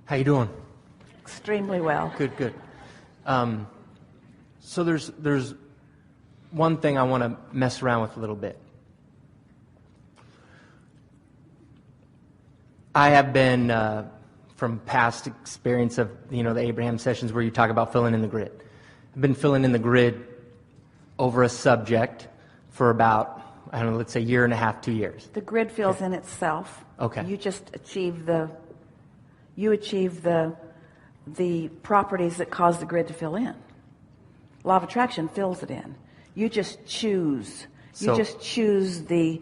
How you doing? Extremely well. Good, good. So there's one thing I want to mess around with a little bit. I have been, from past experience of, the Abraham sessions where you talk about filling in the grid. I've been filling in the grid over a subject for about, let's say a year and a half, 2 years. The grid fills in itself. Okay. You just achieve the properties that cause the grid to fill in. Law of attraction fills it in. You just choose. You just choose the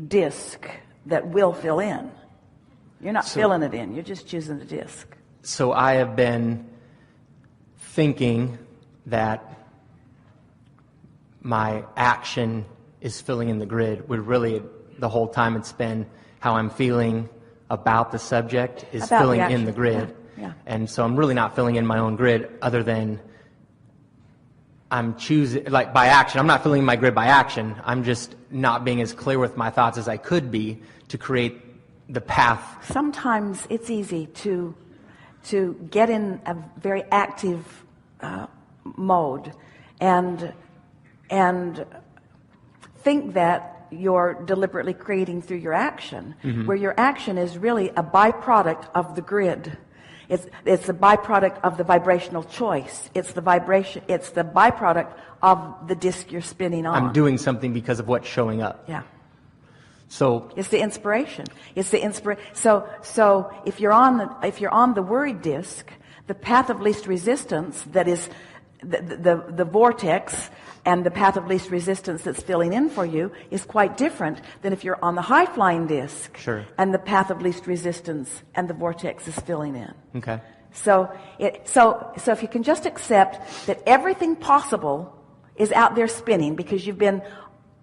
disc that will fill in. You're not filling it in. You're just choosing the disc. So I have been thinking that my action is filling in the grid, when really the whole time it's been how I'm feeling about the subject is About filling the in the grid. Yeah. And so I'm really not filling in my own grid other than I'm choosing, like by action. I'm not filling in my grid by action. I'm just not being as clear with my thoughts as I could be to create the path. Sometimes it's easy to get in a very active mode and think that you're deliberately creating through your action, where your action is really a byproduct of the grid. It's the byproduct of the vibrational choice. It's the byproduct of the disc you're spinning on. I'm doing something because of what's showing up. Yeah. So it's the inspiration. So if you're on the worried disc, the path of least resistance, that is the vortex, and the path of least resistance that's filling in for you is quite different than if you're on the high flying disc. Sure. And the path of least resistance and the vortex is filling in. Okay. So if you can just accept that everything possible is out there spinning, because you've been,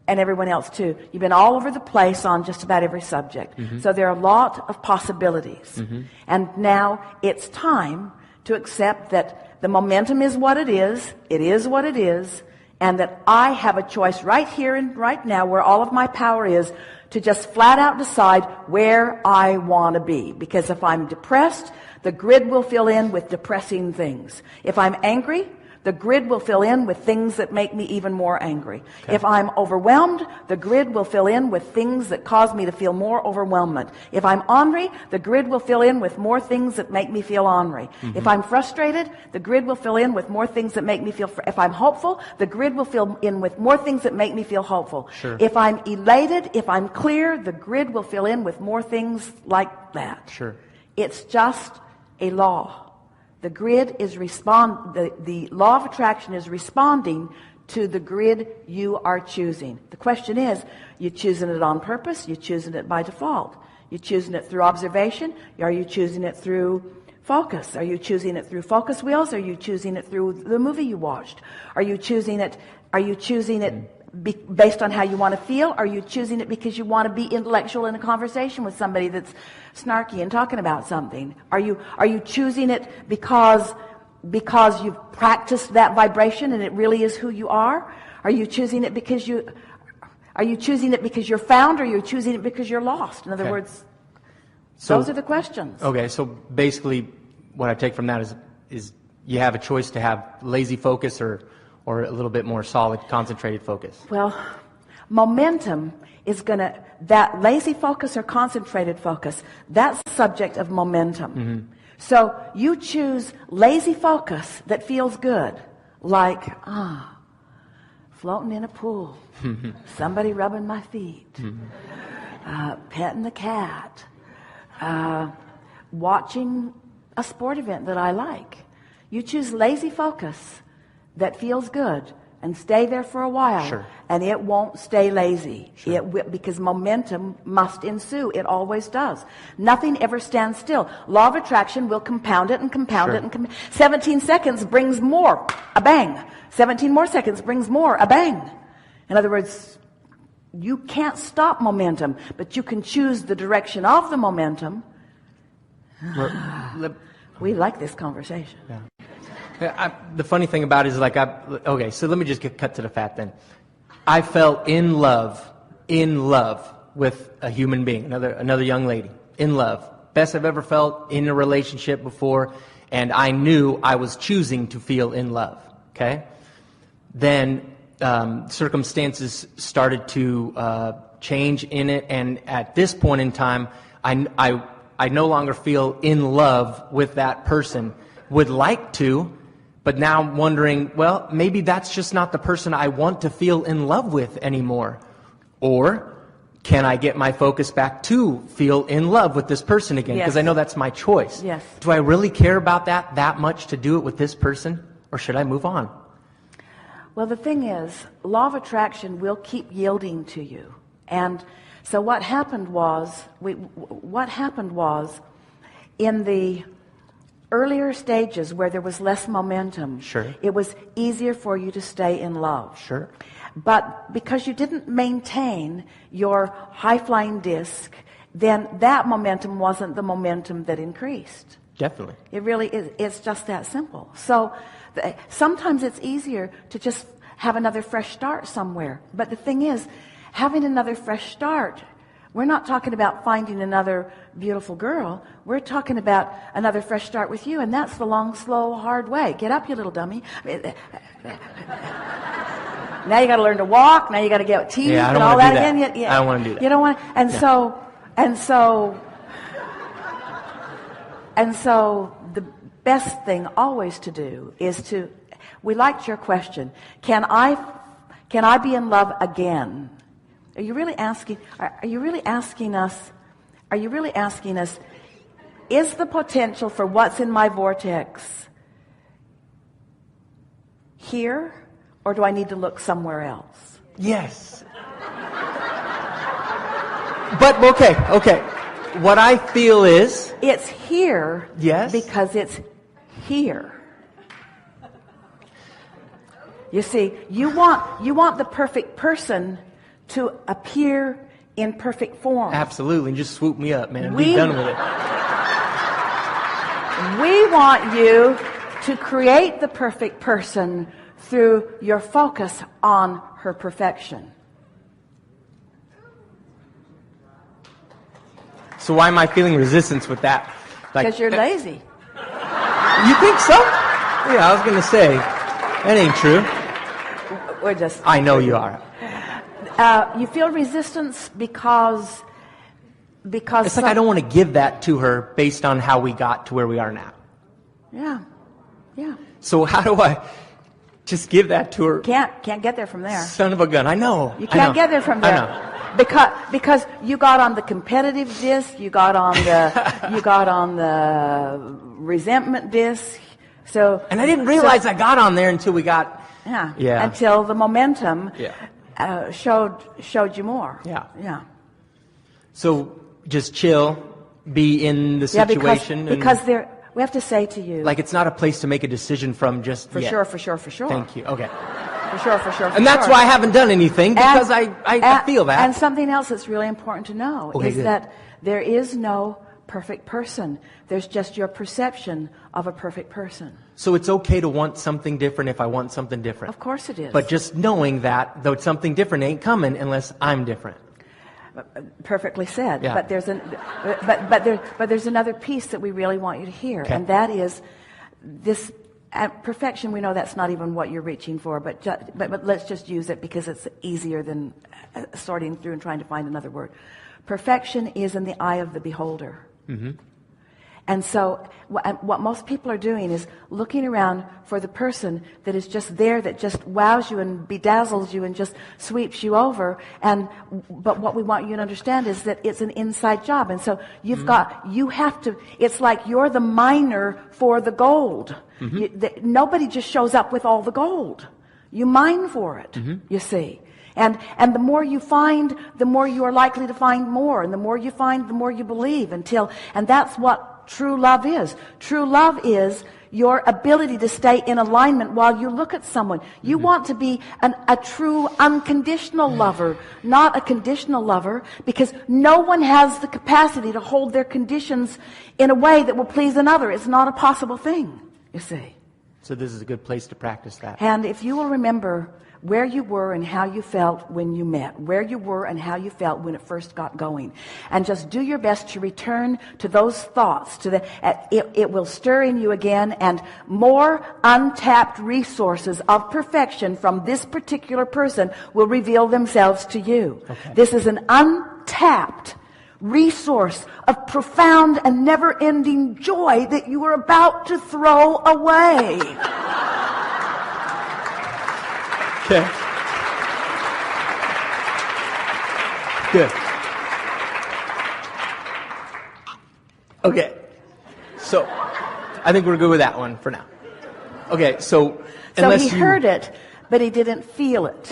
and everyone else too, you've been all over the place on just about every subject. So there are a lot of possibilities. And now it's time to accept that the momentum is what it is what it is, and that I have a choice right here and right now, where all of my power is, to just flat out decide where I want to be. Because if I'm depressed, the grid will fill in with depressing things. If I'm angry, the grid will fill in with things that make me even more angry. Okay. If I'm overwhelmed, the grid will fill in with things that cause me to feel more overwhelmment. If I'm ornery, the grid will fill in with more things that make me feel ornery. If I'm frustrated, the grid will fill in with more things that make me feel if I'm hopeful, the grid will fill in with more things that make me feel hopeful. Sure. If I'm elated, if I'm clear, the grid will fill in with more things like that. Sure. It's just a law. The grid is the law of attraction is responding to the grid you are choosing. The question is, you choosing it on purpose? You choosing it by default? You choosing it through observation? Are you choosing it through focus? Are you choosing it through focus wheels? Are you choosing it through the movie you watched? Are you choosing it based on how you want to feel? Are you choosing it because you want to be intellectual in a conversation with somebody that's snarky and talking about something? Are you choosing it because you've practiced that vibration and it really is who you are? Are you choosing it because you're found, or are you choosing it because you're lost? In other words, those are the questions. Okay, so basically what I take from that is you have a choice to have lazy focus or a little bit more solid, concentrated focus. Well, momentum is that lazy focus or concentrated focus, that's subject of momentum. So you choose lazy focus that feels good, like, floating in a pool, somebody rubbing my feet, petting the cat, watching a sport event that I like. You choose lazy focus that feels good and stay there for a while. Sure. And it won't stay lazy. Sure. It will, because momentum must ensue. It always does. Nothing ever stands still. Law of attraction will compound it and compound it and 17 seconds brings more, a bang. 17 more seconds brings more, a bang. In other words, you can't stop momentum, but you can choose the direction of the momentum. We like this conversation. Yeah. The funny thing about it is so let me just cut to the fact then. I fell in love with a human being, another young lady, in love, best I've ever felt in a relationship before, and I knew I was choosing to feel in love, okay? Then circumstances started to change in it, and at this point in time, I no longer feel in love with that person. Would like to, but now I'm wondering, well, maybe that's just not the person I want to feel in love with anymore. Or can I get my focus back to feel in love with this person again? Because Yes. I know that's my choice. Yes. Do I really care about that much to do it with this person? Or should I move on? Well, the thing is, law of attraction will keep yielding to you. And so what happened was, in the earlier stages where there was less momentum, Sure. it was easier for you to stay in love. Sure. But because you didn't maintain your high-flying disc, then that momentum wasn't the momentum that increased. Definitely. It really is. It's just that simple. So sometimes it's easier to just have another fresh start somewhere. But the thing is, having another fresh start, we're not talking about finding another beautiful girl. We're talking about another fresh start with you, and that's the long, slow, hard way. Get up, you little dummy. Now you got to learn to walk. Now you got to get teeth Yeah, I and don't all wanna that do that. again. I don't wanna do that. You don't want. And so the best thing always to do is to. We liked your question. Can I be in love again? Are you really asking? Are you really asking us? Are you really asking us? Is the potential for what's in my vortex here, or do I need to look somewhere else? Yes. But, okay. What I feel is... It's here. Yes. Because it's here. You see, you want the perfect person to appear in perfect form. Absolutely. Just swoop me up, man. Be done with it. We want you to create the perfect person through your focus on her perfection. So why am I feeling resistance with that? Because you're lazy. You think so? Yeah, I was going to say, that ain't true. We're just... I know you are. You feel resistance because It's like I don't want to give that to her based on how we got to where we are now. Yeah. So how do I just give that to her? Can't get there from there. Son of a gun. I know. You can't get there from there. I know. Because you got on the competitive disc, you got on the resentment disc. So And I didn't realize I got on there until we got... Yeah. Until the momentum Yeah. showed you more. Yeah. So just chill, be in the situation. Because we have to say to you, like it's not a place to make a decision from just for yet. sure. Thank you. Okay. For sure. And that's why I haven't done anything, because I feel that. And something else that's really important to know is good. that there is no perfect person. There's just your perception of a perfect person. So it's okay to want something different if I want something different. Of course it is. But just knowing that, though something different ain't coming unless I'm different. Perfectly said. Yeah. But there's another piece that we really want you to hear, Okay. and that is this perfection. We know that's not even what you're reaching for, but let's just use it because it's easier than sorting through and trying to find another word. Perfection is in the eye of the beholder. Mm-hmm. And so what most people are doing is looking around for the person that is just there, that just wows you and bedazzles you and just sweeps you over. But what we want you to understand is that it's an inside job. And so it's like you're the miner for the gold. Mm-hmm. Nobody just shows up with all the gold. You mine for it, you see. And the more you find, the more you are likely to find more. And the more you find, the more you believe and that's what true love is. True love is your ability to stay in alignment while you look at someone. You want to be a true unconditional lover, not a conditional lover, because no one has the capacity to hold their conditions in a way that will please another. It's not a possible thing, you see. So this is a good place to practice that. And if you will remember, where you were and how you felt when you met, where you were and how you felt when it first got going. And just do your best to return to those thoughts, it will stir in you again, and more untapped resources of perfection from this particular person will reveal themselves to you. Okay. This is an untapped resource of profound and never-ending joy that you are about to throw away. Okay. Good. Okay. So, I think we're good with that one for now. Okay, so unless he heard it, but he didn't feel it.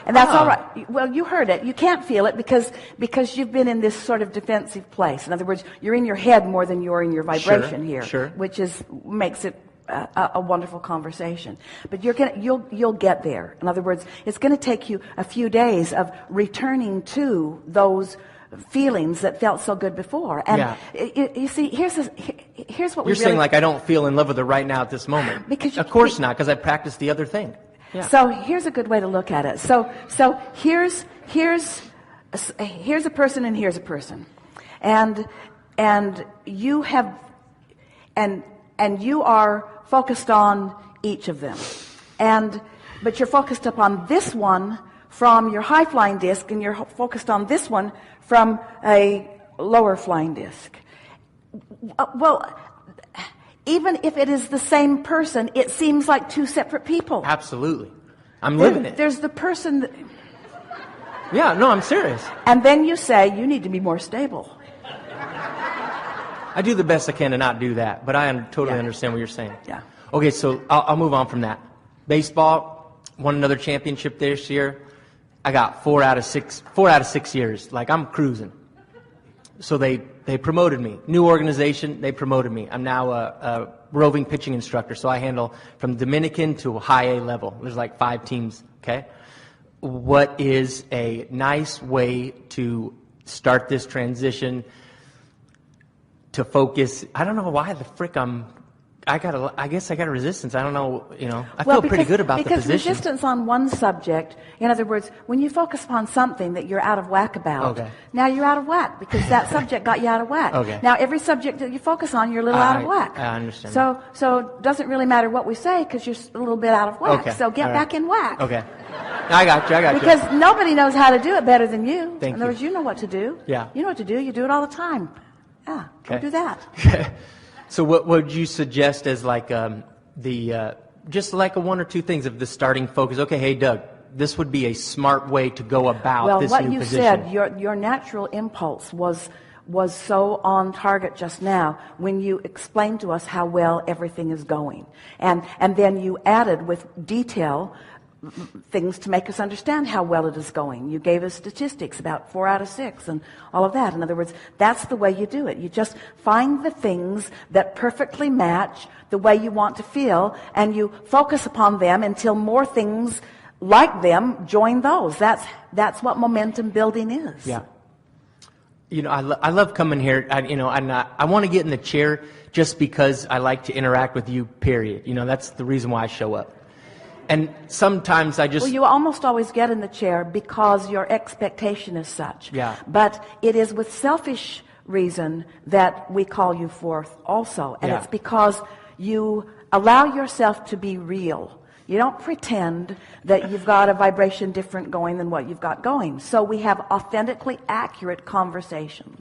And that's all right. Well, you heard it. You can't feel it because you've been in this sort of defensive place. In other words, you're in your head more than you're in your vibration here, which makes it a wonderful conversation. But you'll get there. In other words, it's going to take you a few days of returning to those feelings that felt so good before. And you see, here's what you're saying. Like, I don't feel in love with her right now at this moment. Of course not, because I practiced the other thing. Yeah. So here's a good way to look at it. So here's a person and here's a person, and you have and you are focused on each of them, but you're focused upon this one from your high flying disc, and you're focused on this one from a lower flying disc. Well, even if it is the same person, it seems like two separate people. Absolutely. I'm living it. There's the person that... Yeah, no, I'm serious. And then you say, you need to be more stable. I do the best I can to not do that, but I totally understand what you're saying. Yeah. Okay, so I'll move on from that. Baseball, won another championship this year. I got 4 out of 6 years. Like, I'm cruising. So they promoted me. New organization, they promoted me. I'm now a roving pitching instructor, so I handle from Dominican to high A level. There's like 5 teams, okay? What is a nice way to start this transition to focus? I don't know why the frick I guess I got a resistance. I don't know, I feel pretty good about the position. Because resistance on one subject, in other words, when you focus upon something that you're out of whack about, now you're out of whack because that subject got you out of whack. Okay. Now every subject that you focus on, you're a little out of whack. I understand. So it doesn't really matter what we say because you're a little bit out of whack. Okay. So get back in whack. Okay. I got you. Because nobody knows how to do it better than you. Thank in other words, you know what to do. Yeah. You know what to do. You do it all the time. Yeah. Go do that. So what would you suggest as like just like a 1 or 2 things of the starting focus? Okay, hey Doug, this would be a smart way to go about this new position. Well, what you said, your natural impulse was so on target just now when you explained to us how well everything is going, and then you added with detail things to make us understand how well it is going. You gave us statistics about 4 out of 6 and all of that. In other words, that's the way you do it. You just find the things that perfectly match the way you want to feel, and you focus upon them until more things like them join those. That's what momentum building is. Yeah. I love coming here. I want to get in the chair just because I like to interact with you, period. That's the reason why I show up. And sometimes I just... Well, you almost always get in the chair because your expectation is such. Yeah. But it is with selfish reason that we call you forth also. And it's because you allow yourself to be real. You don't pretend that you've got a vibration different going than what you've got going. So we have authentically accurate conversations.